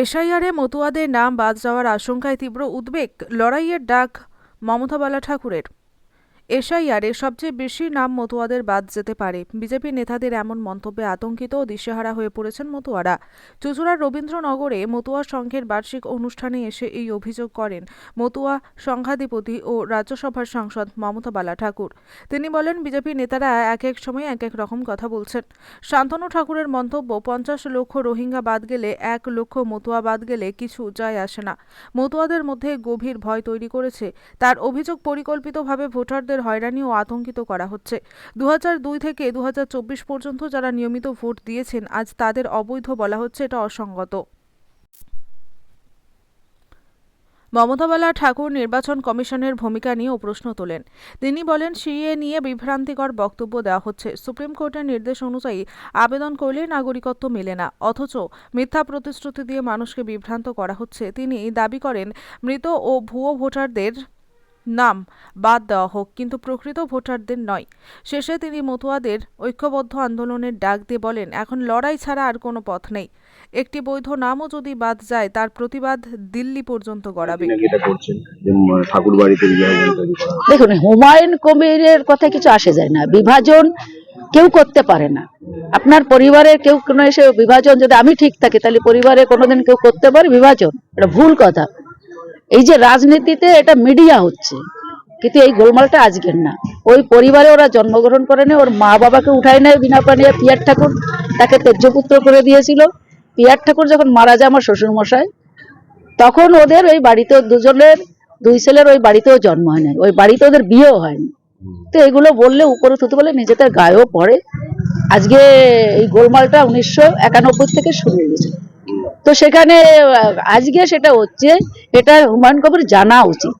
এসআইআরে মতুয়াদের নাম বাদ যাওয়ার আশঙ্কায় তীব্র উদ্বেগ, লড়াইয়ের ডাক মমতা বালা ঠাকুরের। এসআইআরে সবচেয়ে বেশি নাম মতুয়াদের বাদ যেতে পারে। বিজেপি নেতাদের এমন মন্তব্যে আতঙ্কিত ও দিশেহারা হয়ে পড়েছেন মতুয়ারা। চুঁচুড়ার রবীন্দ্রনগরে মতুয়া সংঘের বার্ষিক অনুষ্ঠানে এসে এই অভিযোগ করেন মতুয়া সংঘাধিপতি ও রাজ্যসভার সাংসদ মমতা বালা ঠাকুর। তিনি বলেন, বিজেপি নেতারা এক এক সময় এক এক রকম কথা বলছেন। শান্তনু ঠাকুরের মন্তব্য, 50 লক্ষ রোহিঙ্গা বাদ গেলে 1 লক্ষ মতুয়া বাদ গেলে কিছু যায় আসে না। মতুয়াদের মধ্যে গভীর ভয় তৈরি করেছে। তার অভিযোগ, পরিকল্পিতভাবে ভোটারদের হয়রানি ও আতঙ্কিত করা হচ্ছে। 2002 থেকে 2024 পর্যন্ত যারা নিয়মিত ভোট দিয়েছেন, আজ তাদের অবৈধ বলা হচ্ছে, এটা অসঙ্গত। মমতা বালা ঠাকুর নির্বাচন কমিশনের ভূমিকা নিয়েও প্রশ্ন তোলেন। তিনি বলেন, সিএএ নিয়ে বিভ্রান্তিকর বক্তব্য দেওয়া হচ্ছে। সুপ্রিম কোর্টের নির্দেশ অনুযায়ী আবেদন করলে নাগরিকত্ব মেলে না, অথচ মিথ্যা প্রতিশ্রুতি দিয়ে মানুষকে বিভ্রান্ত করা হচ্ছে। তিনি দাবি করেন, মৃত ও ভুয়ো ভোটারদের নাম বাদ দেওয়া হোক, কিন্তু প্রকৃত ভোটারদের নয়। শেষে তিনি মতুয়াদের ঐক্যবদ্ধ আন্দোলনের ডাক দিয়ে বলেন, এখন লড়াই ছাড়া আর কোনো পথ নেই। একটি বৈধ নামও যদি বাদ যায়, তার প্রতিবাদ দিল্লি পর্যন্ত গড়াবে। দেখুন, হুমায়ুন কবিরের কথা কিছু আসে যায় না। বিভাজন কেউ করতে পারে না। আপনার পরিবারের কেউ কোনো এসে বিভাজন, যদি আমি ঠিক থাকি তাহলে পরিবারে কোনোদিন কেউ করতে পারে বিভাজন? এটা ভুল কথা। এই যে রাজনীতিতে এটা মিডিয়া হচ্ছে, কিন্তু এই গোলমালটা আজকের না। ওই পরিবারে ওরা জন্মগ্রহণ করেনি, ওর মা বাবাকে উঠায় নেয় বিনা পানিয়ে। পিয়ার ঠাকুর তাকে তেজ্যপুত্র করে দিয়েছিল। পিয়ার ঠাকুর যখন মারা যায় আমার শ্বশুর মশাই, তখন ওদের ওই বাড়িতে দুই ছেলের ওই বাড়িতেও জন্ম হয় নাই, ওই বাড়িতে ওদের বিয়েও হয়নি। তো এগুলো বললে উপরে থুতু বলে নিজেদের গায়েও পড়ে। আজকে এই গোলমালটা 1991 থেকে শুরু হয়েছে। তো সেখানে আজকে সেটা হচ্ছে, এটা হুমায়ুন কবির জানা উচিত।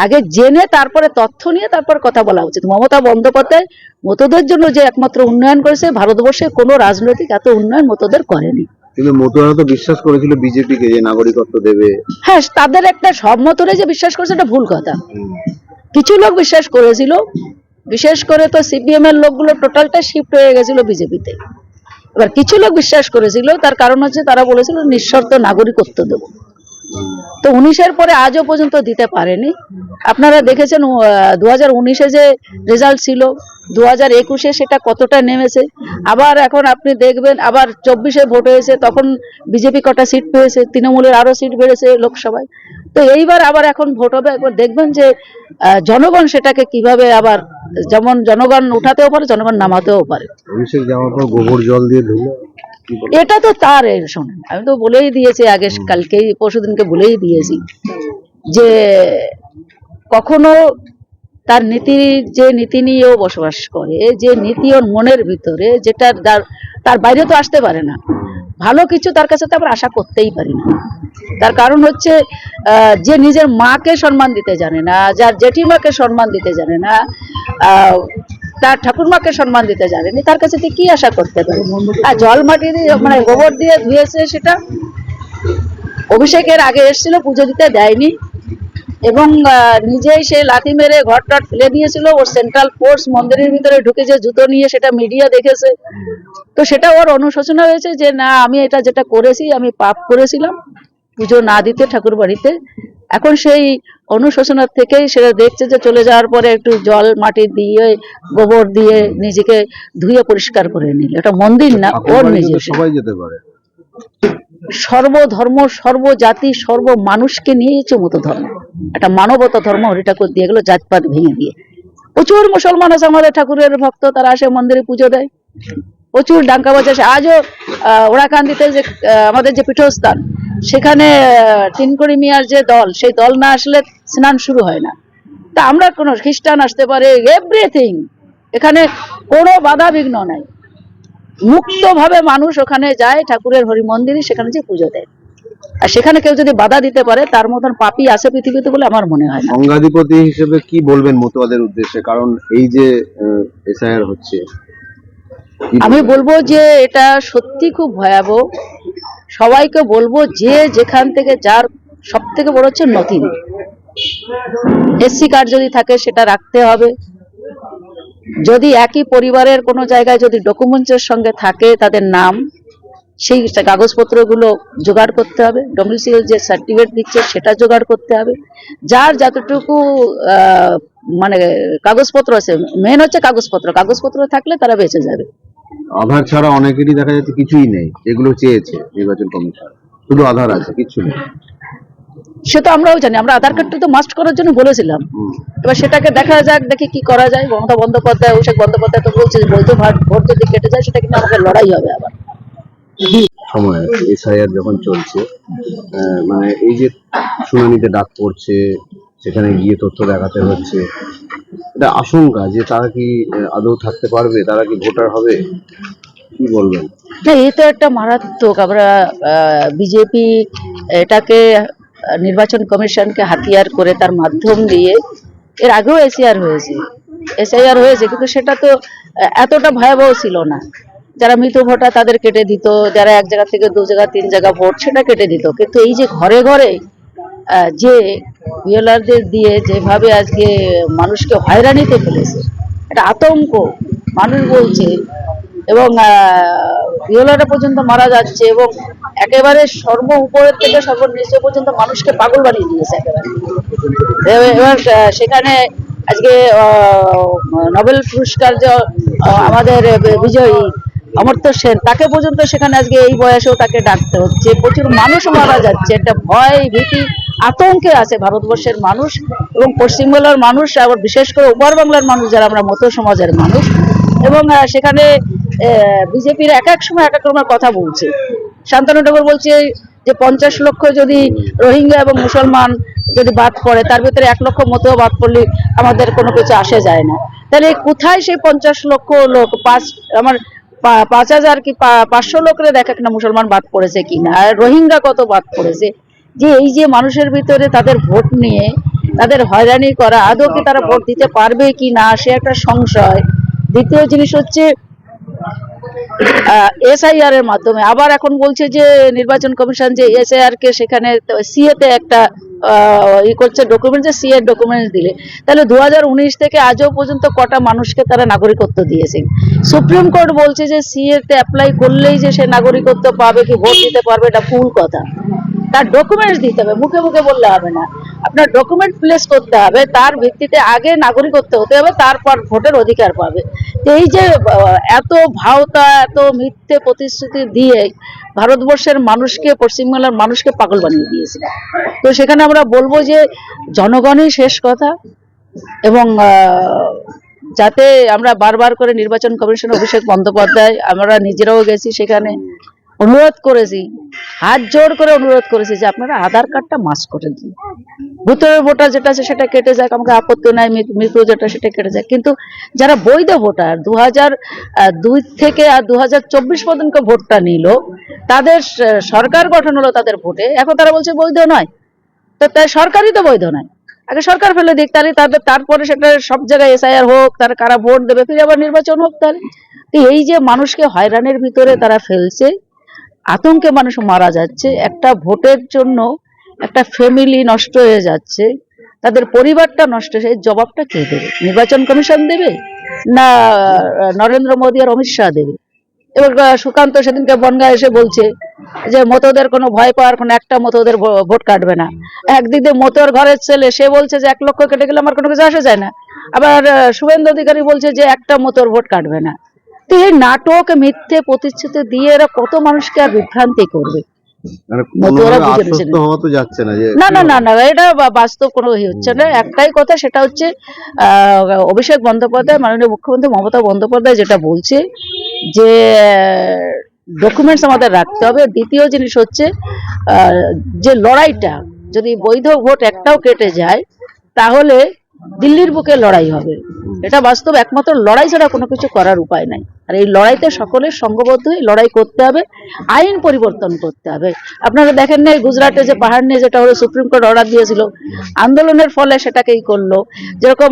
আগে জেনে তারপরে তথ্য নিয়ে তারপর কথা বলা উচিত। মমতা বন্দ্যোপাধ্যায় মতদের জন্য যে একমাত্র উন্নয়ন করেছে, ভারতবর্ষে কোনো রাজনৈতিক এত উন্নয়ন মতদের করেনি। কিন্তু মতুয়ারা তো বিশ্বাস করেছিল বিজেপিকে যে নাগরিকত্ব দেবে। হ্যাঁ, তাদের একটা সব মতরে যে বিশ্বাস করেছে এটা ভুল কথা। কিছু লোক বিশ্বাস করেছিল, বিশেষ করে তো সিপিএম এর লোকগুলো টোটালটা শিফট হয়ে গেছিল বিজেপিতে। এবার কিছু লোক বিশ্বাস করেছিল, তার কারণ হচ্ছে তারা বলেছিল নিঃশর্ত নাগরিকত্ব দেব। তো 19-এর পরে আজও পর্যন্ত দিতে পারেনি। আপনারা দেখেছেন 2019-এ যে রেজাল্ট ছিল, 2021-এ সেটা কতটা নেমেছে। আবার এখন আপনি দেখবেন, আবার 24-এ ভোট হয়েছে, তখন বিজেপি কটা সিট পেয়েছে, তৃণমূলের আরো সিট বেড়েছে লোকসভায়। তো এইবার আবার এখন ভোট হবে, একবার দেখবেন যে জনগণ সেটাকে কিভাবে আবার, যেমন জনগণ উঠাতেও পারে, জনগণ নামাতেও পারে। অভিষেক যাওয়ার পর গোবর জল দিয়ে ধুলো, এটা তো তার, শোনেন, আমি তো বলেই দিয়েছি আগে, কালকেই পরশুদিনকে বলেই দিয়েছি যে কখনো তার নীতি নিয়েও বসবাস করে, যে নীতি ওর মনের ভিতরে, যেটা তার বাইরে তো আসতে পারে না। ভালো কিছু তার কাছে তো আমরা আশা করতেই পারি না। তার কারণ হচ্ছে যে নিজের মাকে সম্মান দিতে জানে না, যার জেঠিমাকে সম্মান দিতে জানে না, তার ঠাকুরমাকে সম্মান দিতে জানেনি, তার কাছে কি আশা করতে পারে? আর জল মাটি দিয়ে, মানে গোবর দিয়ে ধুয়েছে, সেটা অভিষেকের আগে এসেছিল, পুজো দিতে দেয়নি, এবং নিজেই সে লাথি মেরে ঘরটা ফেলে দিয়েছিল। ওর সেন্ট্রাল ফোর্স মন্দিরের ভিতরে ঢুকেছে জুতো নিয়ে, সেটা মিডিয়া দেখেছে। তো সেটা ওর অনুশোচনা হয়েছে যে না, আমি এটা যেটা করেছি, আমি পাপ করেছিলাম পুজো না দিতে ঠাকুর বাড়িতে। এখন সেই অনুশোচনার থেকেই সেটা দেখছে যে চলে যাওয়ার পরে একটু জল মাটি দিয়ে, গোবর দিয়ে নিজেকে ধুয়ে পরিষ্কার করে নিল। এটা মন্দির না, ওর নিজের। সবাই যেতে পারে। সর্বধর্ম, সর্বজাতি, সর্ব মানুষকে নিয়েছে মত ধর্ম, একটা মানবতা ধর্ম হরি ঠাকুর দিয়ে গেল, জাতপাত ভেঙে দিয়ে। প্রচুর মুসলমান আছে আমাদের ঠাকুরের ভক্ত, তারা আসে মন্দিরে পুজো দেয়, প্রচুর ডাঙ্কা বাজে। আজও ওরাকান্দিতে যে আমাদের যে পীঠস্থান, সেখানে তিনকড়ি মিয়ার যে দল, সেই দল না আসলে স্নান শুরু হয় না। তা আমরা কোনো খ্রিস্টান আসতে পারে, এভরিথিং, এখানে কোনো বাধা বিঘ্ন নাই। মুক্তভাবে মানুষ ওখানে যায়, ঠাকুরের হরি মন্দিরে, সেখানে যে পুজো দেয়। আর সেখানে কেউ যদি বাধা দিতে পারে, তার মতন পাপী আছে পৃথিবীতে বলে আমার মনে হয় না। সংঘাধিপতি হিসেবে কি বলবেন মতুয়াদের উদ্দেশ্যে? কারণ এই যে এসআইআর হচ্ছে, আমি বলবো যে এটা সত্যি খুব ভয়াবহ। সবাইকে বলবো যে যেখান থেকে, যার সব থেকে বড় হচ্ছে নথি, এসসি কার্ড যদি থাকে সেটা রাখতে হবে। যদি একই পরিবারের কোনো জায়গায় যদি ডকুমেন্টসের সঙ্গে থাকে তাদের নাম, সেই কাগজপত্রগুলো জোগাড় করতে হবে, ডোমিসাইল যে সার্টিফিকেট দিচ্ছে সেটা জোগাড় করতে হবে। যার যতটুকু মানে কাগজপত্র আছে, মেন হচ্ছে কাগজপত্র থাকলে তারা বেঁচে যাবে। আধার ছাড়া অনেকেরই দেখা যাচ্ছে কিছুই নেই, যেগুলো চেয়েছে নির্বাচন কমিশন, শুধু আধার আছে, কিছু নেই। সে তো আমরাও জানি, আমরা আধার কার্ডটা তো মাস্ট করার জন্য বলেছিলাম। এবার সেটাকে দেখা যাক, দেখি কি করা যায়। মমতা বন্দ্যোপাধ্যায়, অভিষেক বন্দ্যোপাধ্যায় তো বলছে যে বৈধ ভোট যদি কেটে যায় সেটা কিন্তু আমাদের লড়াই হবে আবার। সময় এসআইআর যখন চলছে, মানে এই যে শুনানিতে ডাক পড়ছে, সেখানে গিয়ে তথ্য দেখাতে হচ্ছে, এটা আশঙ্কা যে তারা কি আদৌ থাকতে পারবে, তারা কি ভোটার হবে, কি বলবেন? না, এই তো একটা মারাত্মক, আমরা বিজেপি এটাকে নির্বাচন কমিশনকে হাতিয়ার করে তার মাধ্যম দিয়ে, এর আগেও এসআইআর হয়েছে কিন্তু সেটা তো এতটা ভয়াবহ ছিল না। যারা মৃত ভোটার তাদের কেটে দিত, যারা এক জায়গা থেকে 2 জায়গা 3 জায়গা ভোট সেটা কেটে দিত। কিন্তু এই যে ঘরে ঘরে যে বিএলআরদের দিয়ে যেভাবে আজকে মানুষকে হয়রানিতে ফেলেছে, এটা আতঙ্ক মানুষ বলছে। এবং বিএলআররা পর্যন্ত মারা যাচ্ছে এবং একেবারে সর্ব উপরের থেকে সর্বনিম্ন পর্যন্ত মানুষকে পাগল বানিয়ে দিয়েছে একেবারে। এবার সেখানে আজকে নোবেল পুরস্কার যে আমাদের বিজয়ী অমর্ত্য সেন, তাকে পর্যন্ত সেখানে আজকে এই বয়সেও তাকে ডাকতে হচ্ছে। প্রচুর মানুষ মারা যাচ্ছে, একটা ভয় ভীতি আতঙ্কে আছে ভারতবর্ষের মানুষ এবং পশ্চিমবাংলার মানুষ, আবার বিশেষ করে ওপার বাংলার মানুষ যারা আমরা মতো সমাজের মানুষ। এবং সেখানে বিজেপির এক এক সময় এক এক রকমের কথা বলছে। শান্তনু ঠাকুর বলছে যে 50 লক্ষ যদি রোহিঙ্গা এবং মুসলমান যদি বাদ পড়ে, তার ভিতরে 1 লক্ষ মতো বাদ পড়লে আমাদের কোনো কিছু আসে যায় না। তাহলে কোথায় সেই 50 লক্ষ লোক, 5,000 কি 500 লোকের দেখ একটা মুসলমান বাদ পড়েছে কিনা, আর রোহিঙ্গা কত বাদ পড়েছে। যে এই যে মানুষের ভিতরে তাদের ভোট নিয়ে তাদের হয়রানি করা, আদৌ কি তারা ভোট দিতে পারবে কি না সে একটা সংশয়। দ্বিতীয় জিনিস হচ্ছে এসআইআর এর মাধ্যমে আবার এখন বলছে যে নির্বাচন কমিশন যে এসআইআর কে সেখানে সিএ তে একটা ই করছে, ডকুমেন্ট, যে সিএ ডকুমেন্টস দিলে তাহলে 2019 থেকে আজও পর্যন্ত কটা মানুষকে তারা নাগরিকত্ব দিয়েছে। সুপ্রিম কোর্ট বলছে যে সিএ তে অ্যাপ্লাই করলেই যে সে নাগরিকত্ব পাবে কি ভোট দিতে পারবে, এটা ভুল কথা। তার ডকুমেন্টস দিতে হবে, মুখে মুখে বললে হবে না। আপনার ডকুমেন্ট প্লেস করতে হবে, তার ভিত্তিতে আগে নাগরিকত্ব হতে হবে, তারপর ভোটের অধিকার পাবে। এই যে এত ভাওতা, এত মিথ্যে প্রতিশ্রুতি দিয়ে ভারতবর্ষের মানুষকে, পশ্চিমবাংলার মানুষকে পাগল বানিয়ে দিয়েছে। তো সেখানে আমরা বলবো যে জনগণই শেষ কথা। এবং যাতে আমরা বারবার করে নির্বাচন কমিশন, অভিষেক বন্দ্যোপাধ্যায়, আমরা নিজেরাও গেছি সেখানে, অনুরোধ করেছি, হাত জোড় করে অনুরোধ করেছি যে আপনারা আধার কার্ডটা মাস্ট করে দিন। ভূতরের ভোটার যেটা আছে সেটা কেটে যাক, আমাকে আপত্তি নাই, মৃত যেটা সেটা কেটে যাক। কিন্তু যারা বৈধ ভোটার 2002 থেকে আর 2024 পর্যন্ত ভোটটা নিল, তাদের সরকার গঠন হলো তাদের ভোটে, এখন তারা বলছে বৈধ নয়। তো তাই সরকারই তো বৈধ নয়, আগে সরকার ফেলে দিক, তাহলে তারপরে সেটা সব জায়গায় এসআইআর হোক, তারা কারা ভোট দেবে, ফিরে আবার নির্বাচন হোক। তাহলে এই যে মানুষকে হয়রানির ভিতরে তারা ফেলছে, আতঙ্কে মানুষ মারা যাচ্ছে, একটা ভোটের জন্য একটা ফ্যামিলি নষ্ট হয়ে যাচ্ছে, তাদের পরিবারটা নষ্ট হয়ে, জবাবটা কে দেবে? নির্বাচন কমিশন দেবে না নরেন্দ্র মোদী আর অমিত শাহ দেবে? এবার সুকান্ত সেদিনকে বনগাঁ এসে বলছে যে মতোদের কোনো ভয় পাওয়ার কোনো একটা মতোদের ভোট কাটবে না। একদিক দিয়ে মতোর ঘরের ছেলে, সে বলছে যে 1 লক্ষ কেটে গেলে আমার কোনো কিছু আসে যায় না। আবার শুভেন্দু অধিকারী বলছে যে একটা মতোর ভোট কাটবে না। তো এই নাটক, মিথ্যে প্রতিশ্রুতি দিয়ে এরা কত মানুষকে আর বিভ্রান্তি করবে। না না না না, এটা বাস্তব কোনো হচ্ছে না। একটাই কথা, সেটা হচ্ছে অভিষেক বন্দ্যোপাধ্যায়, মাননীয় মুখ্যমন্ত্রী মমতা বন্দ্যোপাধ্যায় যেটা বলছে যে ডকুমেন্টস আমাদের রাখতে হবে। দ্বিতীয় জিনিস হচ্ছে যে লড়াইটা, যদি বৈধ ভোট একটাও কেটে যায় তাহলে দিল্লির বুকে লড়াই হবে। এটা বাস্তব, একমাত্র লড়াই ছাড়া কোনো কিছু করার উপায় নাই। আর এই লড়াইতে সকলের সংঘবদ্ধ হয়ে লড়াই করতে হবে, আইন পরিবর্তন করতে হবে। আপনারা দেখেন না গুজরাটে যে পাহাড় নিয়ে যেটা হলো, সুপ্রিম কোর্ট অর্ডার দিয়েছিল, আন্দোলনের ফলে সেটাকেই করলো। যেরকম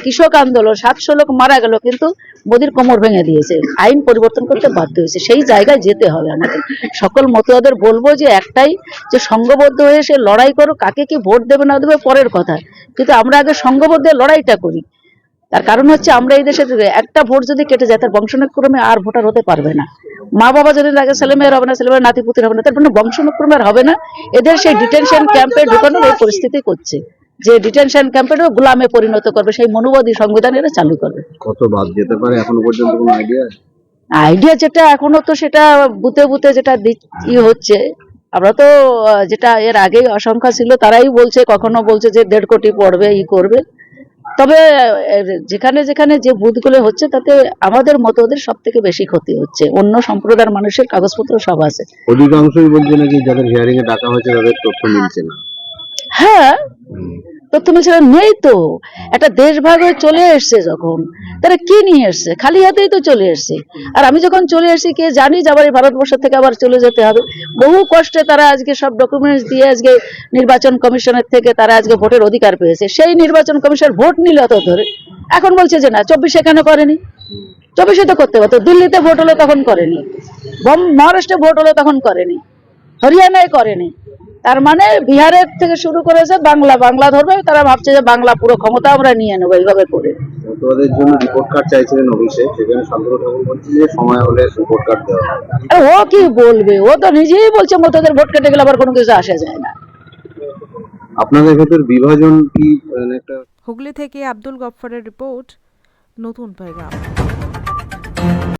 কৃষক আন্দোলন, 700 লোক মারা গেল, কিন্তু মোদির কোমর ভেঙে দিয়েছে, আইন পরিবর্তন করতে বাধ্য হয়েছে। সেই জায়গায় যেতে হবে আমাদের। সকল মতুয়াদের বলবো যে একটাই, যে সংঘবদ্ধ হয়ে সে লড়াই করো, কাকে কি ভোট দেবে না দেবে পরের কথা, কিন্তু আমরা আগে সংঘবদ্ধ লড়াইটা করি। তার কারণ হচ্ছে আমরা এই দেশে একটা ভোট যদি কেটে যায় তার বংশানুক্রমে আর ভোটার হতে পারবে না। মা বাবা যদি লাগে ছেলেমেয়ের হবে না, ছেলেমেয়ের নাতিপুতির হবে না, তার মানে বংশানুক্রমে আর হবে না। এদের সেই ডিটেনশন ক্যাম্পে ঢোকানোর এই পরিস্থিতি করছে যে ডিটেনশন ক্যাম্পে গোলামে পরিণত করবে, সেই মনোবাদী সংবিধান এরা চালু করবে। কত বাদ যেতে পারে এখনো পর্যন্ত কোনো আইডিয়া আছে? আইডিয়া যেটা এখনো তো সেটা বুতে বুতে যেটা হচ্ছে, আমরা তো যেটা এর আগেই আশঙ্কা ছিল তারাই বলছে, কখনো বলছে যে 1.5 কোটি পড়বে, করবে। তবে যেখানে যেখানে যে বুথগুলো হচ্ছে তাতে আমাদের মতো ওদের সব থেকে বেশি ক্ষতি হচ্ছে, অন্য সম্প্রদায়ের মানুষের কাগজপত্র সব আছে। অধিকাংশই বলছে নাকি যাদের হিয়ারিং এ ডাকা হয়েছে তাদের তথ্য মিলছে না। হ্যাঁ, তথ্য মিলছে না, নেই তো। একটা দেশ ভাগ হয়ে চলে এসছে যখন, তারা কি নিয়ে এসছে? খালি হাতেই তো চলে এসছে। আর আমি যখন চলে এসেছি, কে জানি যে আবার এই ভারতবর্ষ থেকে আবার চলে যেতে হবে। বহু কষ্টে তারা আজকে সব ডকুমেন্টস দিয়ে আজকে নির্বাচন কমিশনের থেকে তারা আজকে ভোটের অধিকার পেয়েছে। সেই নির্বাচন কমিশন ভোট নিল এত ধরে, এখন বলছে যে না 24 কেন করেনি? 24 তো করতে পারতো। দিল্লিতে ভোট হলো তখন করেনি, মহারাষ্ট্রে ভোট হলো তখন করেনি, হরিয়ানায় করেনি। তার মানে বিহারের থেকে শুরু করেছে বাংলা, বাংলা ধরবে। তারা ভাবছে যে বাংলা পুরো ক্ষমতা আমরা নিয়ে নেবো, এইভাবে করে। মতুয়াদের জন্য রিপোর্ট কার্ড চাইছিলেন অভিষেক, সেখানে শান্তনু ঠাকুর বলছে যে সময় হলে রিপোর্ট কার্ড দেওয়া হবে। আর ও কি বলবে? ও তো নিজেই বলছে মতদের ভোট কেটে গেলে আবার কোনো কিছু আসা যায় না। আপনাদের ভেতর বিভাজন কি মানে একটা? হুগলি থেকে আব্দুল গফফারের রিপোর্ট, নতুন পেগাম।